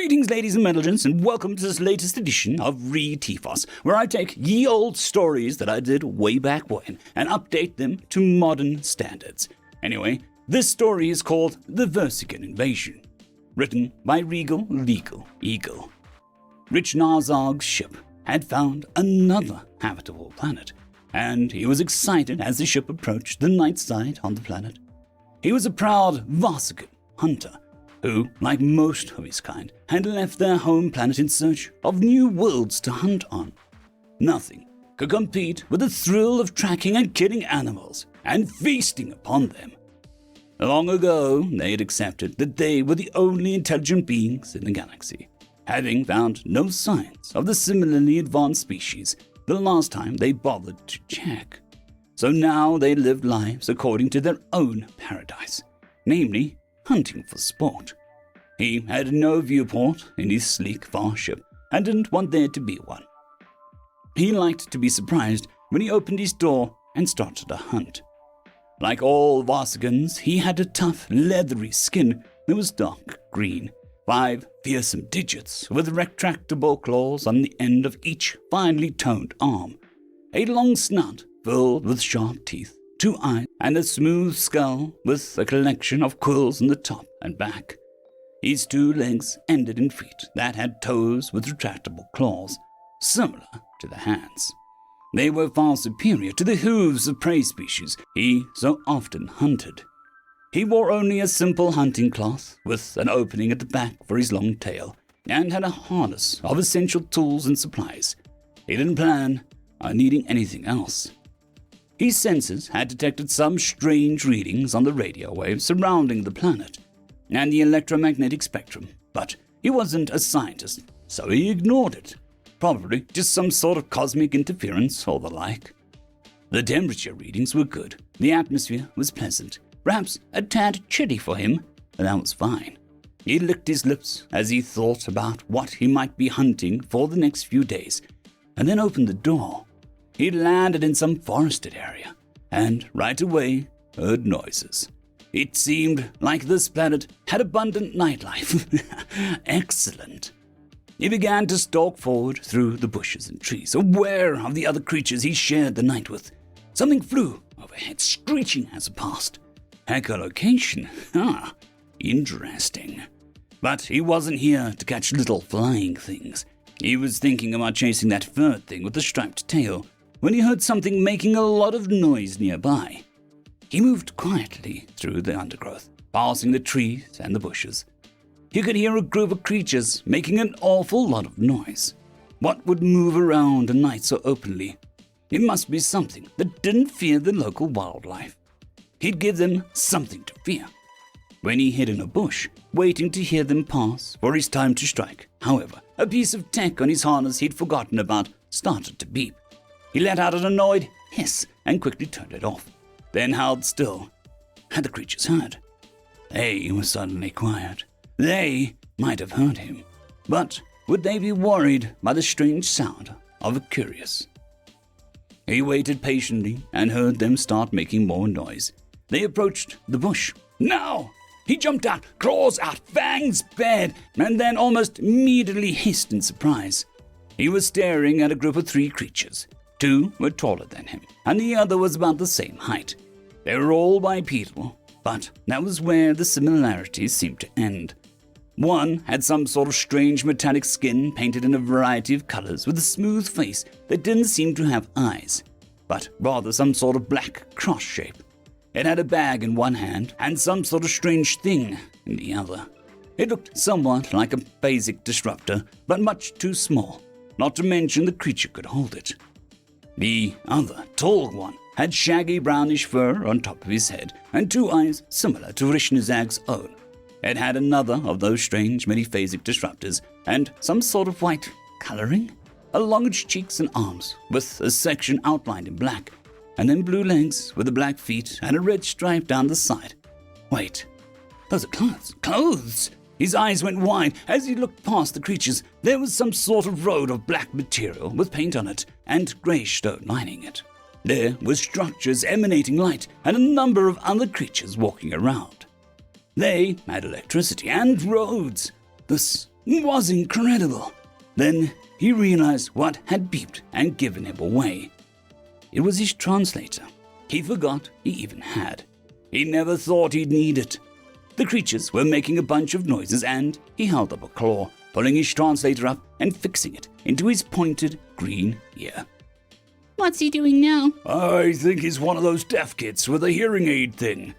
Greetings, ladies and gentlemen, and welcome to this latest edition of ReTFOS, where I take ye old stories that I did way back when and update them to modern standards. Anyway, this story is called The Varcigan Envasion, written by RegalLegalEagle. Rich Narzog's ship had found another habitable planet, and he was excited as the ship approached the night side on the planet. He was a proud Varcigan hunter, who, like most of his kind, had left their home planet in search of new worlds to hunt on. Nothing could compete with the thrill of tracking and killing animals and feasting upon them. Long ago, they had accepted that they were the only intelligent beings in the galaxy, having found no signs of the similarly advanced species the last time they bothered to check. So now they lived lives according to their own paradise, namely hunting for sport. He had no viewport in his sleek far ship and didn't want there to be one. He liked to be surprised when he opened his door and started a hunt. Like all Varcigans, he had a tough, leathery skin that was dark green, 5 fearsome digits with retractable claws on the end of each finely toned arm, a long snout filled with sharp teeth, 2 eyes, and a smooth skull with a collection of quills on the top and back. His 2 legs ended in feet that had toes with retractable claws, similar to the hands. They were far superior to the hooves of prey species he so often hunted. He wore only a simple hunting cloth with an opening at the back for his long tail, and had a harness of essential tools and supplies. He didn't plan on needing anything else. His sensors had detected some strange readings on the radio waves surrounding the planet and the electromagnetic spectrum, but he wasn't a scientist, so he ignored it. Probably just some sort of cosmic interference or the like. The temperature readings were good, the atmosphere was pleasant, perhaps a tad chilly for him, but that was fine. He licked his lips as he thought about what he might be hunting for the next few days, and then opened the door. He landed in some forested area, and right away heard noises. It seemed like this planet had abundant nightlife. Excellent. He began to stalk forward through the bushes and trees, aware of the other creatures he shared the night with. Something flew overhead, screeching as it passed. Echolocation. Interesting. But he wasn't here to catch little flying things. He was thinking about chasing that bird thing with the striped tail, when he heard something making a lot of noise nearby. He moved quietly through the undergrowth, passing the trees and the bushes. He could hear a group of creatures making an awful lot of noise. What would move around at night so openly? It must be something that didn't fear the local wildlife. He'd give them something to fear. When he hid in a bush, waiting to hear them pass for his time to strike, however, a piece of tech on his harness he'd forgotten about started to beep. He let out an annoyed hiss and quickly turned it off, then held still. Had the creatures heard? They were suddenly quiet. They might have heard him, but would they be worried by the strange sound of a curious? He waited patiently and heard them start making more noise. They approached the bush. Now! He jumped out, claws out, fangs bared, and then almost immediately hissed in surprise. He was staring at a group of 3 creatures. 2 were taller than him, and the other was about the same height. They were all bipedal, but that was where the similarities seemed to end. One had some sort of strange metallic skin painted in a variety of colors with a smooth face that didn't seem to have eyes, but rather some sort of black cross shape. It had a bag in one hand and some sort of strange thing in the other. It looked somewhat like a basic disruptor, but much too small, not to mention the creature could hold it. The other, tall one, had shaggy brownish fur on top of his head and 2 eyes similar to Rishnazag's own. It had another of those strange many-phasic disruptors and some sort of white coloring along its cheeks and arms, with a section outlined in black, and then blue legs with the black feet and a red stripe down the side. Wait, those are clothes. Clothes! His eyes went wide as he looked past the creatures. There was some sort of road of black material with paint on it and greyish stone lining it. There were structures emanating light and a number of other creatures walking around. They had electricity and roads. This It was incredible. Then he realized what had beeped and given him away. It was his translator. He forgot he even had. He never thought he'd need it. The creatures were making a bunch of noises and he held up a claw, pulling his translator up and fixing it into his pointed green ear. What's he doing now? I think he's one of those deaf kids with a hearing aid thing.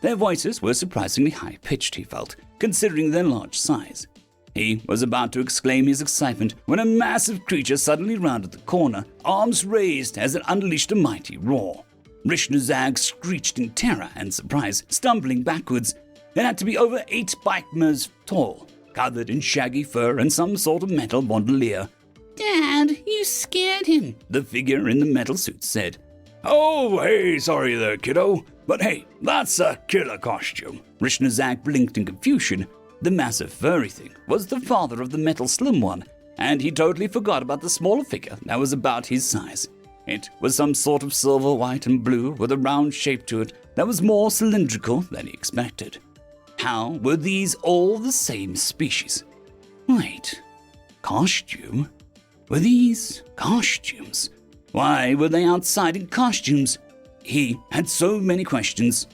Their voices were surprisingly high-pitched, he felt, considering their large size. He was about to exclaim his excitement when a massive creature suddenly rounded the corner, arms raised as it unleashed a mighty roar. Rishnazag screeched in terror and surprise, stumbling backwards. It had to be over 8 bikemers tall, covered in shaggy fur and some sort of metal bandolier. Dad, you scared him, the figure in the metal suit said. Oh, hey, sorry there, kiddo. But hey, that's a killer costume. Rishnazag blinked in confusion. The massive furry thing was the father of the metal slim one, and he totally forgot about the smaller figure that was about his size. It was some sort of silver, white, and blue with a round shape to it that was more cylindrical than he expected. How were these all the same species? Wait, costume? Were these costumes? Why were they outside in costumes? He had so many questions.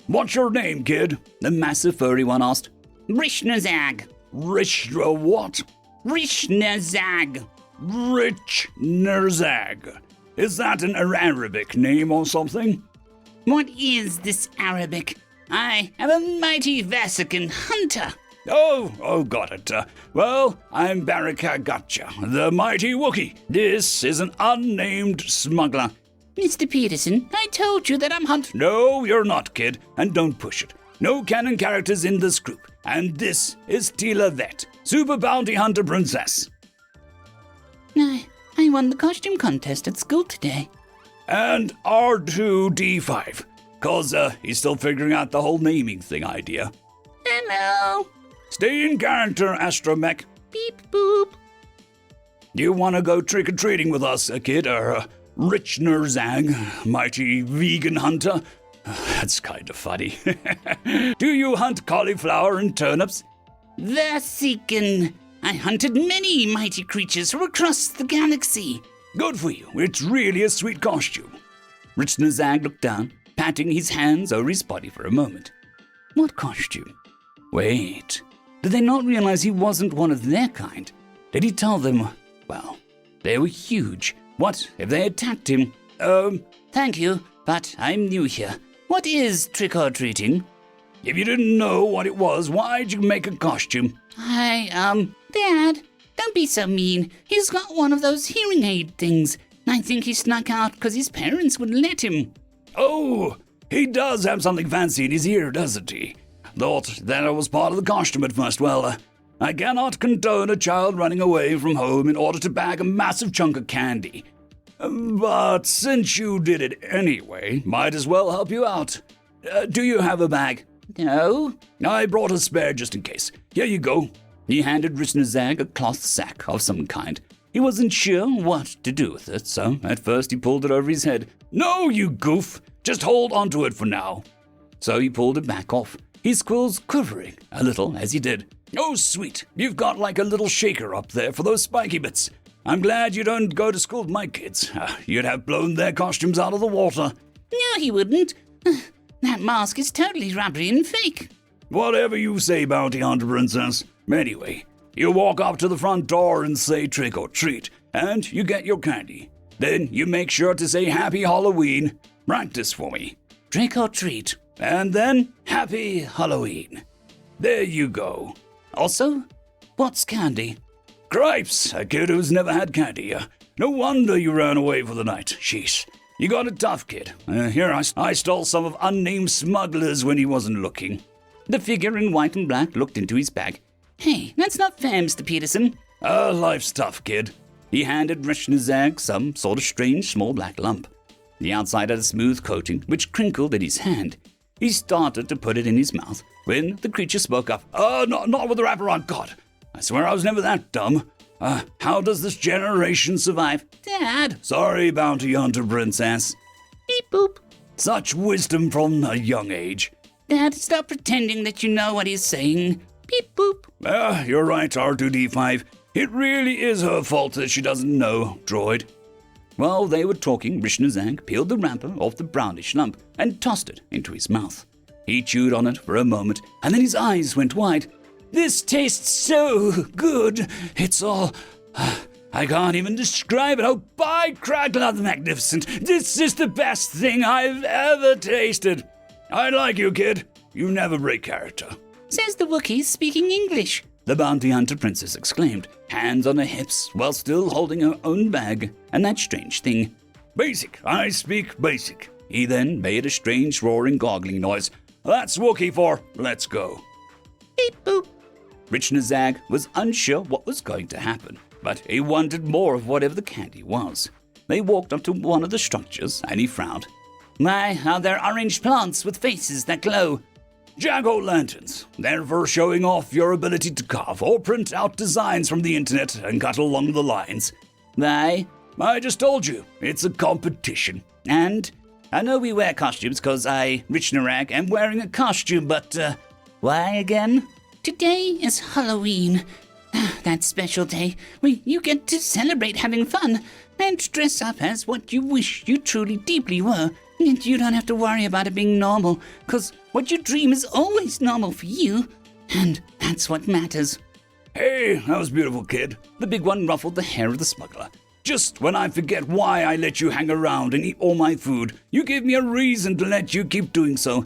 What's your name, kid? The massive furry one asked. Rishnazag. What? Rishnazag. Rishnazag. Is that an Arabic name or something? What is this Arabic? I am a mighty Varcigan hunter. Oh, got it. Well, I'm Baraka-Gotcha, the mighty Wookiee. This is an unnamed smuggler. Mr. Peterson, I told you that I'm hunt. No, you're not, kid, and don't push it. No canon characters in this group. And this is Tila Vet, Super Bounty Hunter Princess. I won the costume contest at school today. And R2D5, 'cause he's still figuring out the whole naming thing idea. Hello. Stay in character, Astromech. Beep boop. You want to go trick-or-treating with us, kid, or Rishnazag, mighty vegan hunter? That's kind of funny. Do you hunt cauliflower and turnips? Varcigan. I hunted many mighty creatures from across the galaxy. Good for you. It's really a sweet costume. Rishnazag looked down, patting his hands over his body for a moment. What costume? Wait, did they not realize he wasn't one of their kind? Did he tell them, well, they were huge. What if they attacked him? Thank you, but I'm new here. What is trick-or-treating? If you didn't know what it was, why'd you make a costume? Dad, don't be so mean. He's got one of those hearing aid things. I think he snuck out because his parents wouldn't let him. Oh, he does have something fancy in his ear, doesn't he? Thought that it was part of the costume at first. Well, I cannot condone a child running away from home in order to bag a massive chunk of candy. But since you did it anyway, might as well help you out. Do you have a bag? No. I brought a spare just in case. Here you go. He handed Rishnazag a cloth sack of some kind. He wasn't sure what to do with it, so at first he pulled it over his head. No, you goof! Just hold onto it for now. So he pulled it back off, his quills quivering a little as he did. Oh, sweet. You've got like a little shaker up there for those spiky bits. I'm glad you don't go to school with my kids. You'd have blown their costumes out of the water. No, he wouldn't. That mask is totally rubbery and fake. Whatever you say, Bounty Hunter Princess. Anyway, you walk up to the front door and say trick or treat, and you get your candy. Then you make sure to say Happy Halloween. Practice for me. Trick or treat. And then Happy Halloween. There you go. Also, what's candy? Cripes, a kid who's never had candy. No wonder you ran away for the night. Sheesh. You got it tough, kid. Here, I stole some of unnamed smugglers when he wasn't looking. The figure in white and black looked into his bag. Hey, that's not fair, Mr. Peterson. Life's tough, kid. He handed Rishnazag some sort of strange small black lump. The outside had a smooth coating, which crinkled in his hand. He started to put it in his mouth when the creature spoke up. Not with the wraparound. God, I swear I was never that dumb. How does this generation survive? Dad! Sorry, Bounty Hunter Princess. Beep boop. Such wisdom from a young age. Dad, stop pretending that you know what he's saying. beep boop. You're right, R2-D5. It really is her fault that she doesn't know, droid. While they were talking, Rishnazak peeled the wrapper off the brownish lump and tossed it into his mouth. He chewed on it for a moment, and then his eyes went wide. This tastes so good. It's all... I can't even describe it. Oh, by crackle, magnificent. This is the best thing I've ever tasted. I like you, kid. You never break character. Says the Wookiee speaking English. The bounty hunter princess exclaimed, hands on her hips while still holding her own bag and that strange thing. Basic. I speak basic. He then made a strange roaring gargling noise. That's Wookiee for let's go. Beep boop. Rishnazak was unsure what was going to happen, but he wanted more of whatever the candy was. They walked up to one of the structures, and he frowned. My, how they're orange plants with faces that glow. Jack-o'-lanterns. They're for showing off your ability to carve or print out designs from the internet and cut along the lines. Why? I just told you, it's a competition. And I know we wear costumes because I, Rishnarag, am wearing a costume, but why again? Today is Halloween. That special day where you get to celebrate having fun and dress up as what you wish you truly deeply were. And you don't have to worry about it being normal, because what you dream is always normal for you. And that's what matters. Hey, that was beautiful, kid. The big one ruffled the hair of the smuggler. Just when I forget why I let you hang around and eat all my food, you give me a reason to let you keep doing so.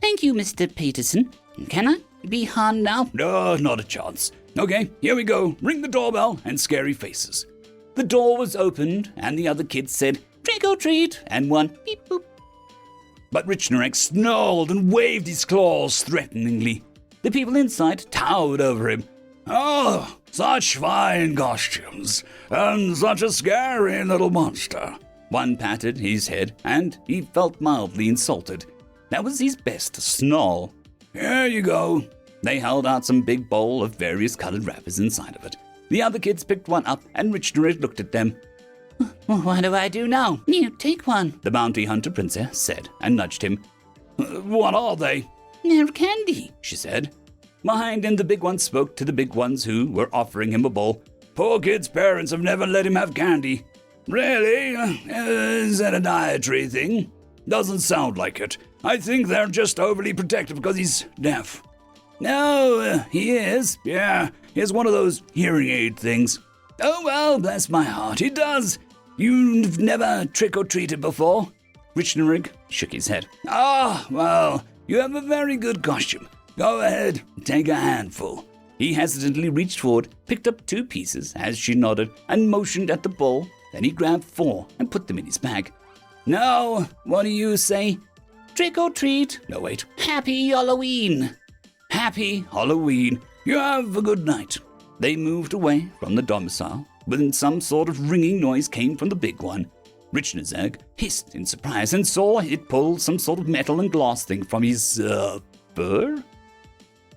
Thank you, Mr. Peterson. Can I be harmed now? No, not a chance. Okay, here we go. Ring the doorbell and scary faces. The door was opened and the other kids said, Trick or treat, and one beep boop. But Richnarek snarled and waved his claws threateningly. The people inside towered over him. Oh, such fine costumes, and such a scary little monster. One patted his head, and he felt mildly insulted. That was his best snarl. Here you go. They held out some big bowl of various colored wrappers inside of it. The other kids picked one up, and Richnarek looked at them. What do I do now? You take one, the bounty hunter princess said, and nudged him. What are they? They're candy, she said. Behind him, the big one spoke to the big ones who were offering him a bowl. Poor kid's parents have never let him have candy. Really? Is that a dietary thing? Doesn't sound like it. I think they're just overly protective because he's deaf. No, he is. Yeah, he has one of those hearing aid things. Oh, well, bless my heart, he does. You've never trick-or-treated before? Richnerig shook his head. Ah, well, you have a very good costume. Go ahead, take a handful. He hesitantly reached forward, picked up 2 pieces as she nodded, and motioned at the bowl. Then he grabbed 4 and put them in his bag. Now, what do you say? Trick or treat. No, wait. Happy Halloween. Happy Halloween. You have a good night. They moved away from the domicile, when some sort of ringing noise came from the big one. Richnazag hissed in surprise and saw it pull some sort of metal and glass thing from his, fur?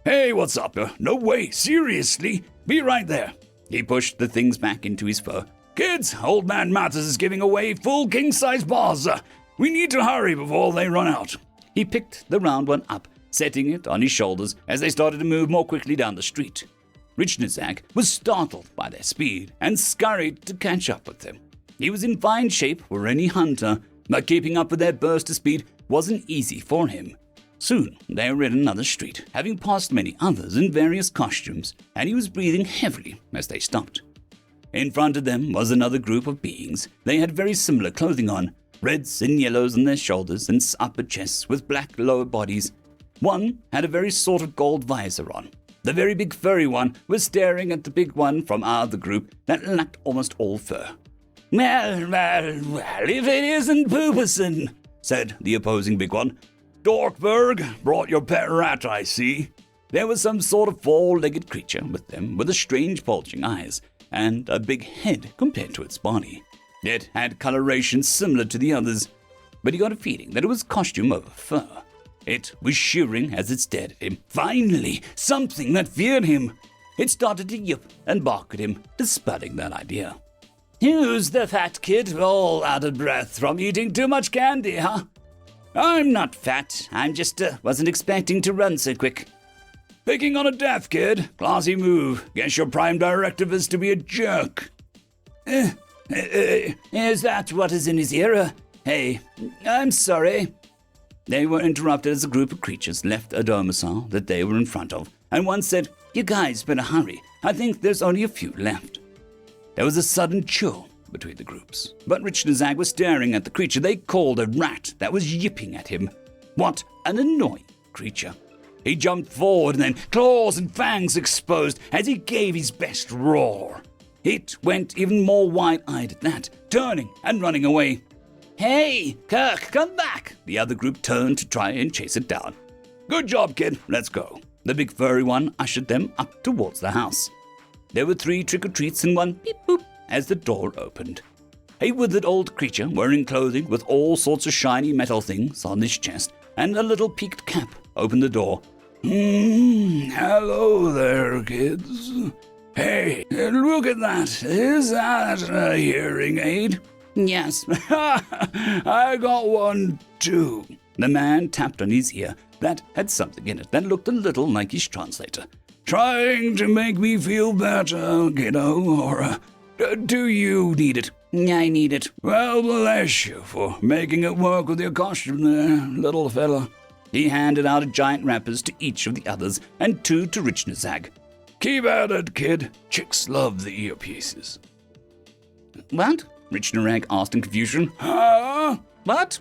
Hey, what's up? No way, seriously? Be right there. He pushed the things back into his fur. Kids, old man Matters is giving away full king-size bars. We need to hurry before they run out. He picked the round one up, setting it on his shoulders as they started to move more quickly down the street. Richnazak was startled by their speed and scurried to catch up with them. He was in fine shape for any hunter, but keeping up with their burst of speed wasn't easy for him. Soon, they were in another street, having passed many others in various costumes, and he was breathing heavily as they stopped. In front of them was another group of beings. They had very similar clothing on, reds and yellows on their shoulders and upper chests with black lower bodies. One had a very sort of gold visor on. The very big furry one was staring at the big one from our other group that lacked almost all fur. Well, if it isn't Pooperson, said the opposing big one. Dorkberg brought your pet rat, I see. There was some sort of 4-legged creature with them with a strange bulging eyes and a big head compared to its body. It had coloration similar to the others, but he got a feeling that it was costume over fur. It was shivering as it stared at him. Finally, something that feared him. It started to yip and bark at him, dispelling that idea. Who's the fat kid all out of breath from eating too much candy, huh? I'm not fat. I'm just wasn't expecting to run so quick. Picking on a death, kid. Classy move. Guess your prime directive is to be a jerk. Is that what is in his ear? Hey, I'm sorry. They were interrupted as a group of creatures left a domicile that they were in front of, and one said, "You guys better hurry. I think there's only a few left." There was a sudden chill between the groups, but Rich and Zag were staring at the creature they called a rat that was yipping at him. What an annoying creature. He jumped forward and then claws and fangs exposed as he gave his best roar. It went even more wide-eyed at that, turning and running away. Hey, Kirk, come back! The other group turned to try and chase it down. "Good job, kid. Let's go." The big furry one ushered them up towards the house. There were 3 trick-or-treats and 1 beep-boop as the door opened. A withered old creature wearing clothing with all sorts of shiny metal things on his chest and a little peaked cap opened the door. Hello there, kids. Hey, look at that. Is that a hearing aid? Yes. I got one too. The man tapped on his ear that had something in it that looked a little like his translator. Trying to make me feel better, kiddo, or do you need it? I need it. Well, bless you for making it work with your costume there, little fella. He handed out a giant wrappers to each of the others and 2 to Rich Nazag. Keep at it, kid. Chicks love the earpieces. What? Rich Narag asked in confusion. What?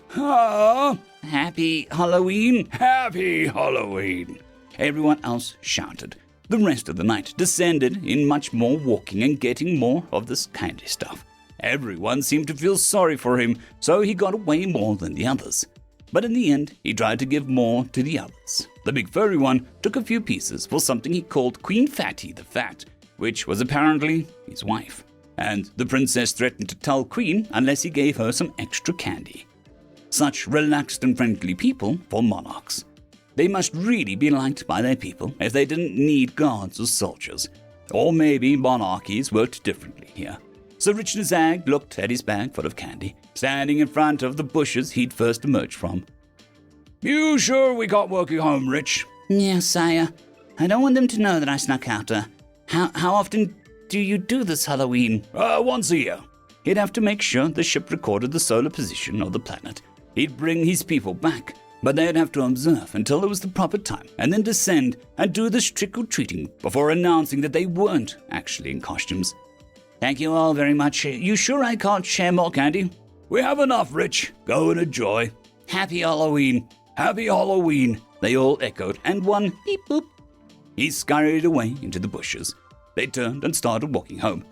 Happy Halloween? Happy Halloween. Everyone else shouted. The rest of the night descended in much more walking and getting more of this candy stuff. Everyone seemed to feel sorry for him, so he got away more than the others. But in the end, he tried to give more to the others. The big furry one took a few pieces for something he called Queen Fatty the Fat, which was apparently his wife. And the princess threatened to tell Queen unless he gave her some extra candy. Such relaxed and friendly people for monarchs. They must really be liked by their people if they didn't need guards or soldiers. Or maybe monarchies worked differently here. So Rich Nazag looked at his bag full of candy, standing in front of the bushes he'd first emerged from. You sure we got working home, Rich? Yes, sire. I don't want them to know that I snuck out. How often do you do this Halloween? Once a year. He'd have to make sure the ship recorded the solar position of the planet. He'd bring his people back, but they'd have to observe until it was the proper time, and then descend and do this trick-or-treating before announcing that they weren't actually in costumes. Thank you all very much. You sure I can't share more candy? We have enough, Rich. Go and enjoy. Happy Halloween. Happy Halloween, they all echoed, and one beep-boop. He scurried away into the bushes. They turned and started walking home.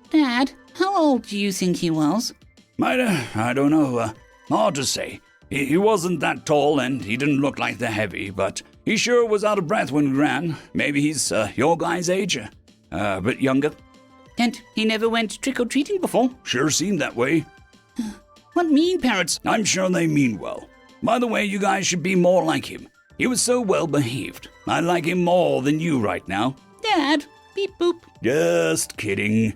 Dad, how old do you think he was? I don't know. Hard to say. He wasn't that tall and he didn't look like that heavy, but he sure was out of breath when he ran. Maybe he's your guy's age, a bit younger. And he never went trick-or-treating before? Sure seemed that way. What mean parrots? I'm sure they mean well. By the way, you guys should be more like him. He was so well behaved. I like him more than you right now. Dad, beep boop. Just kidding.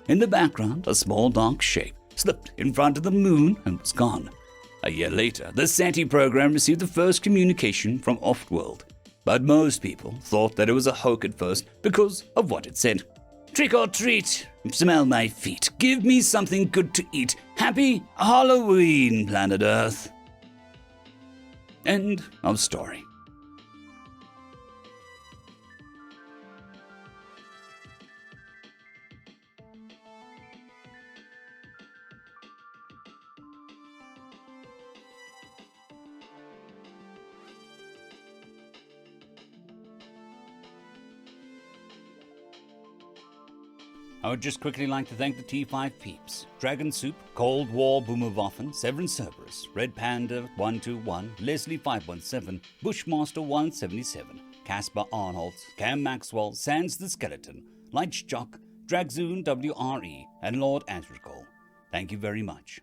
In the background, a small dark shape slipped in front of the moon and was gone. A year later, the SETI program received the first communication from Offworld. But most people thought that it was a hoax at first because of what it said. Trick or treat, smell my feet, give me something good to eat. Happy Halloween, planet Earth. End of story. I would just quickly like to thank the T5 peeps. Dragon Soup, Cold War Boomerwaffen, Severin Cerberus, Red Panda 121, Leslie 517, Bushmaster 177, Caspar Arnholtz, Cam Maxwell, Sans the Skeleton, Lightjock, Dragzoon WRE, and Lord Asrigal. Thank you very much.